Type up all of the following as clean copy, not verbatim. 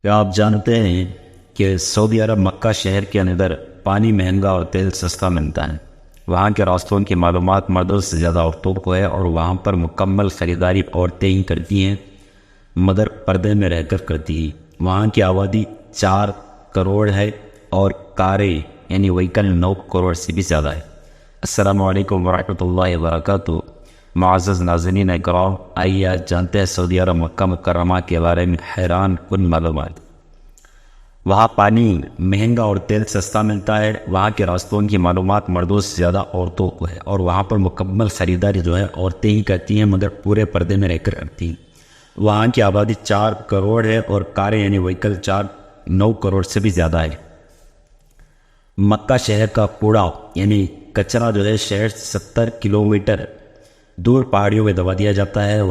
کیا آپ جانتے ہیں کہ سعودی عرب مکہ شہر کے اندر پانی مہنگا اور تیل سستا ملتا ہے؟ وہاں کے راستوں کی معلومات مردوں سے زیادہ عورتوں کو ہے، اور وہاں پر مکمل خریداری عورتیں ہی کرتی ہیں، مگر پردے میں رہ کر کرتی ہیں۔ وہاں کی آبادی 4 کروڑ ہے اور کاریں یعنی وہیکل 9 کروڑ سے بھی زیادہ ہے۔ السلام علیکم ورحمۃ اللہ وبرکاتہ۔ معزز ناظرین اکرام، آئیے آج جانتے ہیں سعودی عرب مکہ مکرمہ کے بارے میں حیران کن معلومات۔ وہاں پانی مہنگا اور تیل سستا ملتا ہے۔ وہاں کے راستوں کی معلومات مردوں سے زیادہ عورتوں کو ہے، اور وہاں پر مکمل خریداری عورتیں ہی کرتی ہیں، مگر پورے پردے میں رہ کر کرتی ہیں۔ وہاں کی آبادی 4 کروڑ ہے اور کاریں یعنی وہیکل 9 کروڑ سے بھی زیادہ ہے۔ مکہ شہر کا کوڑا یعنی کچرا شہر سے 70 کلومیٹر دور پہاڑیوں میں دبا دیا جاتا ہے۔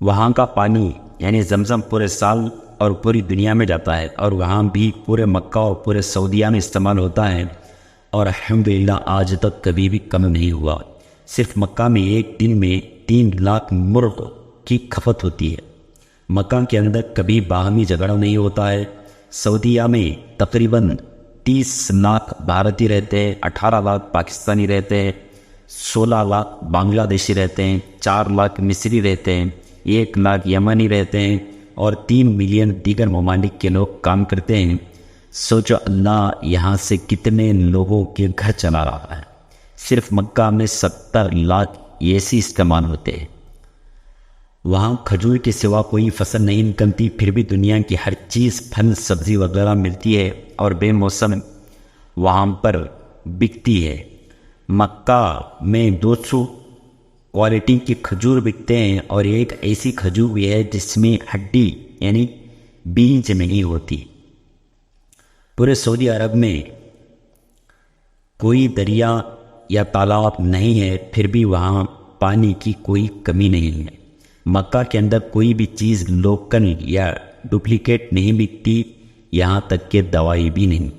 وہاں کا پانی یعنی زمزم پورے سال اور پوری دنیا میں جاتا ہے، اور وہاں بھی پورے مکہ اور پورے سعودیہ میں استعمال ہوتا ہے، اور الحمدللہ آج تک کبھی بھی کم نہیں ہوا۔ صرف مکہ میں ایک دن میں 3 لاکھ مرغ کی کھپت ہوتی ہے۔ مکہ کے اندر کبھی باہمی جھگڑا نہیں ہوتا ہے۔ سعودیہ میں تقریباً 30 لاکھ بھارتی رہتے ہیں، 18 لاکھ پاکستانی رہتے ہیں، 16 لاکھ بنگلہ دیشی رہتے ہیں، 4 لاکھ مصری رہتے ہیں، 1 لاکھ یمنی رہتے ہیں، اور 3 ملین دیگر ممالک کے لوگ کام کرتے ہیں۔ سوچو اللہ یہاں سے کتنے لوگوں کے گھر چلا رہا ہے۔ صرف مکہ میں 70 لاکھ اے سی استعمال ہوتے ہیں۔ وہاں کھجور کے سوا کوئی فصل نہیں نکلتی، پھر بھی دنیا کی ہر چیز پھل سبزی وغیرہ ملتی ہے، اور بے موسم وہاں پر بکتی ہے۔ مکہ میں 200 کوالٹی کے کھجور بکتے ہیں، اور ایک ایسی کھجور بھی ہے جس میں ہڈی یعنی بیج نہیں ہوتی۔ پورے سعودی عرب میں کوئی دریا یا تالاب نہیں ہے، پھر بھی وہاں پانی کی کوئی کمی نہیں ہے۔ مکہ کے اندر کوئی بھی چیز لوکل یا ڈپلیکیٹ نہیں بکتی، یہاں تک کہ دوائی بھی نہیں۔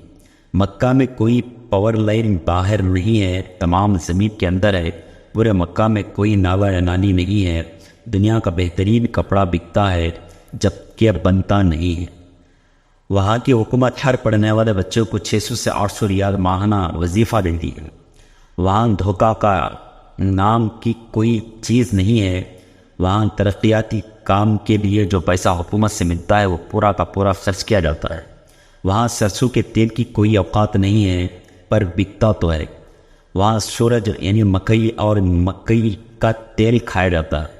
مکہ میں کوئی پاور لائن باہر نہیں ہے، تمام زمین کے اندر ہے۔ پورے مکہ میں کوئی نالا یا نالی نہیں ہے۔ دنیا کا بہترین کپڑا بکتا ہے، جبکہ بنتا نہیں ہے۔ وہاں کی حکومت ہر پڑھنے والے بچوں کو 600 سے 800 ریال ماہانہ وظیفہ دیتی ہے۔ وہاں دھوکہ کا نام کی کوئی چیز نہیں ہے۔ وہاں ترقیاتی کام کے لیے جو پیسہ حکومت سے ملتا ہے وہ پورا کا پورا خرچ کیا جاتا ہے۔ وہاں سرسوں کے تیل کی کوئی اوقات نہیں ہے، پر بکتا تو ہے۔ وہاں سورج یعنی مکئی اور مکئی کا تیل کھایا جاتا ہے۔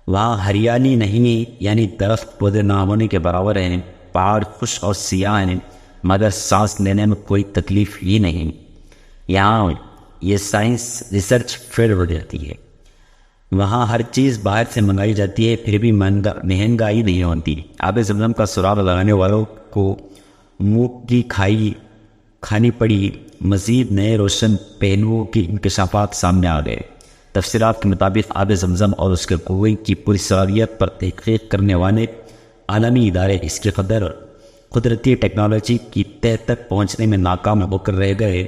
وہاں ہریالی نہیں یعنی درخت پودے نہ ہونے کے برابر ہیں۔ پہاڑ خشک اور سیاہ ہیں، مگر سانس لینے میں کوئی تکلیف ہی نہیں۔ یہاں یہ سائنس ریسرچ فیل ہو جاتی ہے۔ وہاں ہر چیز باہر سے منگائی جاتی ہے، پھر بھی مہنگائی نہیں ہوتی۔ آب زمزم کا سراغ لگانے والوں کو منہ کی کھانی پڑی۔ مزید نئے روشن پہلوؤں کی انکشافات سامنے آ گئے۔ تفسیرات کے مطابق آب زمزم اور اس کے کنویں کی پوری صلاحیت پر تحقیق کرنے والے عالمی ادارے اس کی قدرتی ٹیکنالوجی کی تہہ تک پہنچنے میں ناکام ہو کر رہ گئے۔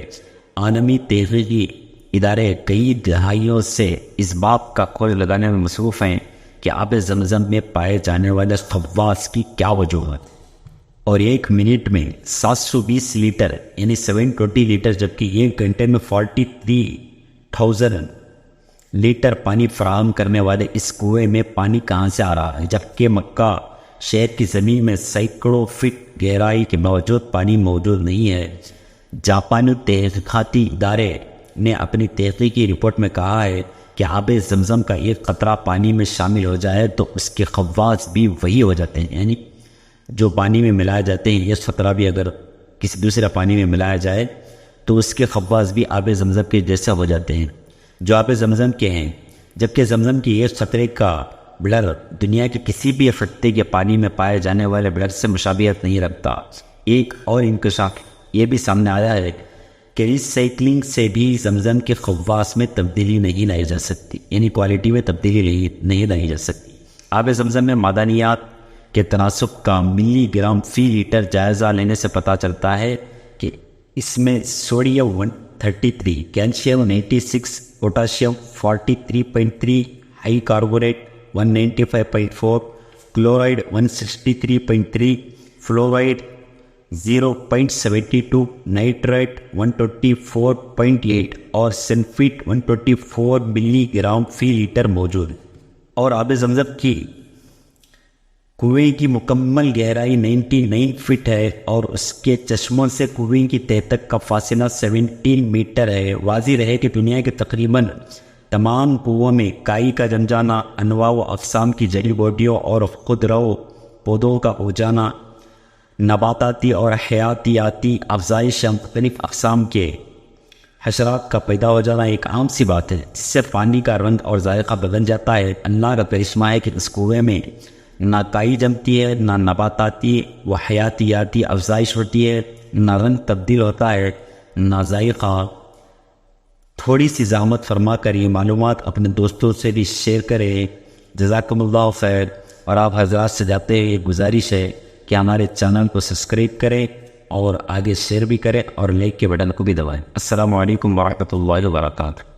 عالمی تحقیقی ادارے کئی دہائیوں سے اس بات کا کھول لگانے میں مصروف ہیں کہ آب زمزم میں پائے جانے والے خواص کی کیا وجوہات، اور 1 منٹ میں 720 لیٹر یعنی 720 لیٹر، جبکہ 1 گھنٹے میں 43,000 لیٹر پانی فراہم کرنے والے اس کنویں میں پانی کہاں سے آ رہا ہے؟ جبکہ مکہ شہر کی زمین میں سینکڑوں فٹ گہرائی کے باوجود پانی موجود نہیں ہے۔ جاپانی تحقیقاتی ادارے نے اپنی تحقیقی رپورٹ میں کہا ہے کہ آب زمزم کا ایک قطرہ پانی میں شامل ہو جائے تو اس کے خواص بھی وہی ہو جاتے ہیں، یعنی جو پانی میں ملائے جاتے ہیں یہ قطرہ بھی اگر کسی دوسرے پانی میں ملایا جائے تو اس کے خواص بھی آب زمزم کے جیسے ہو جاتے ہیں جو آب زمزم کے ہیں۔ جبکہ زمزم کی ایک قطرے کا بلر دنیا کے کسی بھی خطے کے پانی میں پائے جانے والے بلر سے مشابہت نہیں رکھتا۔ ایک اور انکشاف یہ بھی سامنے آیا ہے کہ ریسائکلنگ سے بھی زمزم کے خواص میں تبدیلی نہیں لائی جا سکتی، یعنی کوالٹی میں تبدیلی نہیں لائی جا سکتی۔ آب زمزم میں معدنیات کے تناسب کا ملی گرام فی لیٹر جائزہ لینے سے پتہ چلتا ہے کہ اس میں sodium 133، calcium 86، potassium 43.3، high carbonate 195.4، chloride 163.3, fluoride 0.72, نائٹرائٹ 124.8 اور سلفیٹ 124 ملی گرام فی لیٹر موجود ہے۔ اور آب زمزم کی کنویں کی مکمل گہرائی 99 فٹ ہے اور اس کے چشموں سے کنویں کی تہہ تک کا فاصلہ 17 میٹر ہے۔ واضح رہے کہ دنیا کے تقریباً تمام کنووں میں کائی کا جم جانا، انواع و اقسام کی جڑی بوٹیوں اور خودرو پودوں کا ہو جانا، نباتاتی اور حیاتیاتی افزائش یا مختلف اقسام کے حشرات کا پیدا ہو جانا ایک عام سی بات ہے، جس سے پانی کا رنگ اور ذائقہ بدل جاتا ہے۔ اللہ کا کرشمہ ہے کہ اس کنویں میں نہ کائی جمتی ہے، نہ نباتاتی و حیاتیاتی افزائش ہوتی ہے، نہ رنگ تبدیل ہوتا ہے، نہ ذائقہ۔ تھوڑی سی زحمت فرما کر یہ معلومات اپنے دوستوں سے بھی شیئر کریں۔ جزاکم اللہ خیر۔ اور آپ حضرات سے جاتے ہوئے یہ گزارش ہے کہ ہمارے چینل کو سبسکرائب کریں اور آگے شیئر بھی کریں اور لائک کے بٹن کو بھی دبائیں۔ السلام علیکم ورحمۃ اللہ وبرکاتہ۔